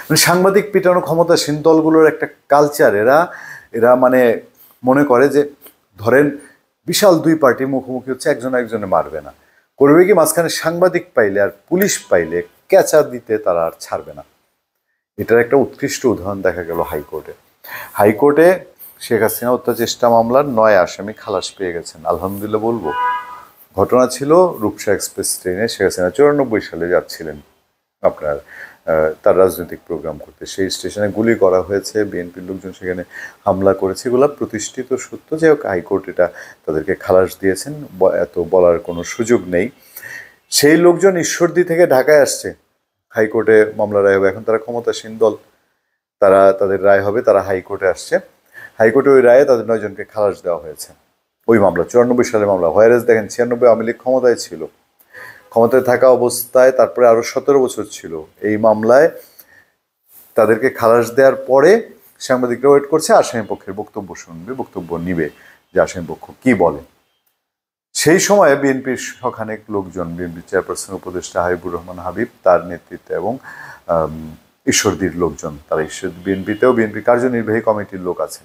মানে সাংবাদিক পিটানো ক্ষমতাসীন দলগুলোর একটা কালচার। এরা এরা মানে মনে করে যে ধরেন বিশাল দুই পার্টি মুখোমুখি হচ্ছে, একজন একজনে মারবে না, করবে কি মাঝখানে সাংবাদিক পাইলে আর পুলিশ পাইলে ক্যাচা দিতে তারা আর ছাড়বে না। এটার একটা উৎকৃষ্ট উদাহরণ দেখা গেল হাইকোর্টে। হাইকোর্টে শেখ হাসিনা হত্যা চেষ্টা মামলার 9 আসামি খালাস পেয়ে গেছেন, আলহামদুলিল্লাহ বলবো। ঘটনা ছিল রূপসা এক্সপ্রেস ট্রেনে শেখ হাসিনা 94 সালে যাচ্ছিলেন আপনার তার রাজনৈতিক প্রোগ্রাম করতে। সেই স্টেশনে গুলি করা হয়েছে, বিএনপির লোকজন সেখানে হামলা করেছে, এগুলো প্রতিষ্ঠিত সত্য। যাই হোক, হাইকোর্ট এটা তাদেরকে খালাস দিয়েছেন, এত বলার কোনো সুযোগ নেই। সেই লোকজন ঈশ্বরদী থেকে ঢাকায় আসছে, হাইকোর্টে মামলা রায় হবে। এখন তারা ক্ষমতাসীন দল, তারা তাদের রায় হবে, তারা হাইকোর্টে আসছে। হাইকোর্টে ওই রায়ে তাদের 9 জনকে খালাস দেওয়া হয়েছে। ওই মামলা 94 সালের মামলা। হোয়ারেজ দেখেন 96 আওয়ামী লীগ ক্ষমতায় ছিল, ক্ষমতায় থাকা অবস্থায় তারপরে আরো 17 বছর ছিল। এই মামলায় তাদেরকে খালাস দেওয়ার পরে সাংবাদিকরা ওয়েট করছে আসামি পক্ষের বক্তব্য শুনবে, বক্তব্য নিবে যে আসামি পক্ষ কি বলে। সেই সময়ে বিএনপির সখানেক লোকজন, বিএনপির চেয়ারপারসন উপদেষ্টা হাবিবুর রহমান হাবিব তার নেতৃত্বে এবং ঈশ্বরদীর লোকজন, তারা বিএনপিতেও বিএনপি কার্যনির্বাহী কমিটির লোক আছে,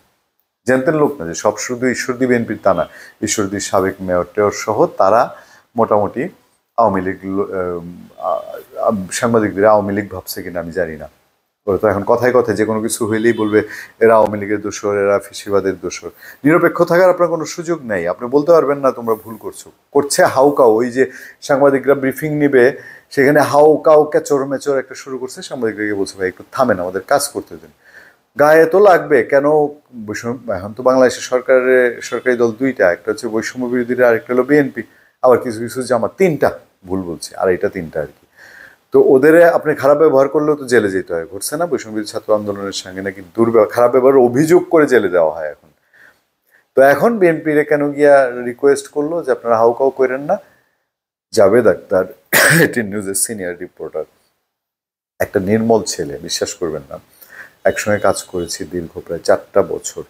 জানতেন লোক না যে সব শুধু ঈশ্বরদী বিএনপির তা না, ঈশ্বরদীর সাবেক মেয়র টেয়র সহ তারা মোটামুটি আওয়ামী লীগ, সাংবাদিকদের আওয়ামী লীগ ভাবছে কিনা আমি জানি না। ওরা তো এখন কথায় কথায় যে কোনো কিছু হইলেই বলবে এরা আওয়ামী লীগের দোষর, এরা ফেসিবাদের দোষর। নিরপেক্ষ থাকার আপনার কোনো সুযোগ নেই, আপনি বলতে পারবেন না তোমরা ভুল করছো। করছে হাউকাও, ওই যে সাংবাদিকরা ব্রিফিং নিবে সেখানে হাউকাও ক্যাচর মেচর একটা শুরু করছে, সাংবাদিকদেরকে বলছে ভাই একটু থামেন, আমাদের কাজ করতে দেন। গায়ে তো লাগবে কেন? এখন তো বাংলাদেশের সরকারি দল দুইটা, একটা হচ্ছে বৈষম্য বিরোধীরা, আরেকটা হলো বিএনপি, আবার কিছু কিছু জামাত, তিনটা, ভুল বলছে, আর এটা তিনটা আর কি। তো ওদের আপনি খারাপ ব্যবহার করলেও তো জেলে যেতে হয়, ঘটছে না বৈষম্য বিরোধী ছাত্র আন্দোলনের সঙ্গে নাকি খারাপ ব্যবহারের অভিযোগ করে জেলে দেওয়া হয় এখন। তো এখন বিএনপির কেন গিয়া রিকোয়েস্ট করলো যে আপনারা হাউকাউ করেন না। জাভেদ আখতার, এটিএন নিউজের সিনিয়র রিপোর্টার, একটা নির্মল ছেলে, বিশ্বাস করবেন না, একসঙ্গে কাজ করেছি দীর্ঘ প্রায় 4টা বছর।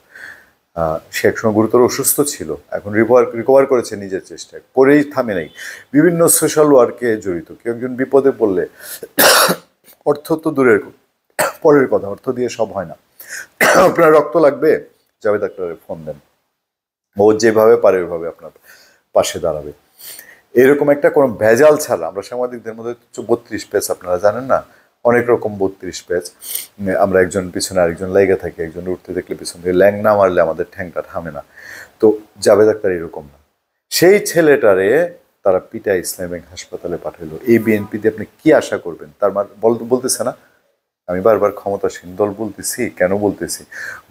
সে একসময় গুরুতর অসুস্থ ছিল, এখন রিকভার করেছে নিজের চেষ্টায়, করেই থামে নাই, বিভিন্ন সোশ্যাল ওয়ার্কে জড়িত। কেউ একজন বিপদে পড়লে অর্থ তো দূরের পরের কথা, অর্থ দিয়ে সব হয় না। আপনার রক্ত লাগবে, জাভেদ আখতারে ফোন দেন, ও যেভাবে পারে ওইভাবে আপনার পাশে দাঁড়াবে। এরকম একটা কোনো ভেজাল ছাড়া, আমরা সাংবাদিকদের মধ্যে 32 পেজ আপনারা জানেন না, অনেক রকম 32 পেজ, আমরা একজন পিছনে আরেকজন লেগে থাকি, একজন উঠতে দেখলে পিছন থেকে ল্যাং না মারলে আমাদের ঠ্যাংটা থামে না। তো জাভেদ আখতার এরকম না, সেই ছেলেটারে তারা পিটা ইসলামী ব্যাংক হাসপাতালে পাঠালো। এই বিএনপি দিয়ে আপনি কি আশা করবেন? তার বলতেছে না, আমি বারবার ক্ষমতাসীন দল বলতেছি, কেন বলতেছি?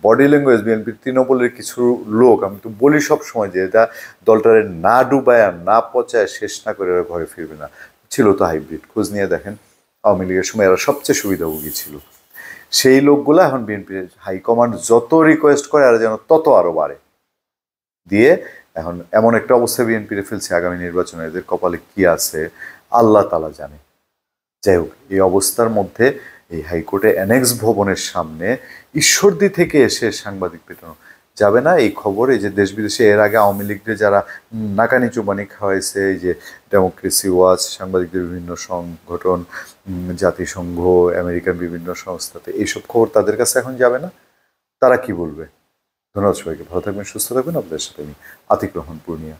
বডি ল্যাঙ্গুয়েজ বিএনপির তৃণমূলের কিছু লোক, আমি তো বলি সব সময় যে এটা দলটারে না ডুবায় না পচায় শেষ না করে ঘরে ফিরবে না। ছিল তো হাইব্রিড, খোঁজ নিয়ে দেখেন আওয়ামী লীগের সময় এরা সবচেয়ে সুবিধাভোগী ছিল। সেই লোকগুলো এখন বিএনপির হাইকমান্ড যত রিকোয়েস্ট করে আর যেন তত আরো বাড়ে দিয়ে এখন এমন একটা অবস্থা বিএনপিরে ফেলছে, আগামী নির্বাচনে এদের কপালে কি আছে আল্লাহ তাআলা জানে। যাই হোক, এই অবস্থার মধ্যে এই হাইকোর্টে অ্যানেক্স ভবনের সামনে ঈশ্বরদী থেকে এসে সাংবাদিক পেটানো যাবে না। এই খবর, এই যে দেশ বিদেশে এর আগে আওয়ামী লীগদের যারা নাকানি চুবানি খাওয়াইছে, এই যে ডেমোক্রেসি ওয়াচ, সাংবাদিকদের বিভিন্ন সংগঠন, জাতিসংঘ, আমেরিকান বিভিন্ন সংস্থাতে, এইসব খবর তাদের কাছে এখন যাবে না। তারা কি বলবে? ধন্যবাদ সবাইকে, ভালো থাকবেন, সুস্থ থাকবেন। আপনাদের সাথে আমি আতিক রহমান পূর্ণিয়া।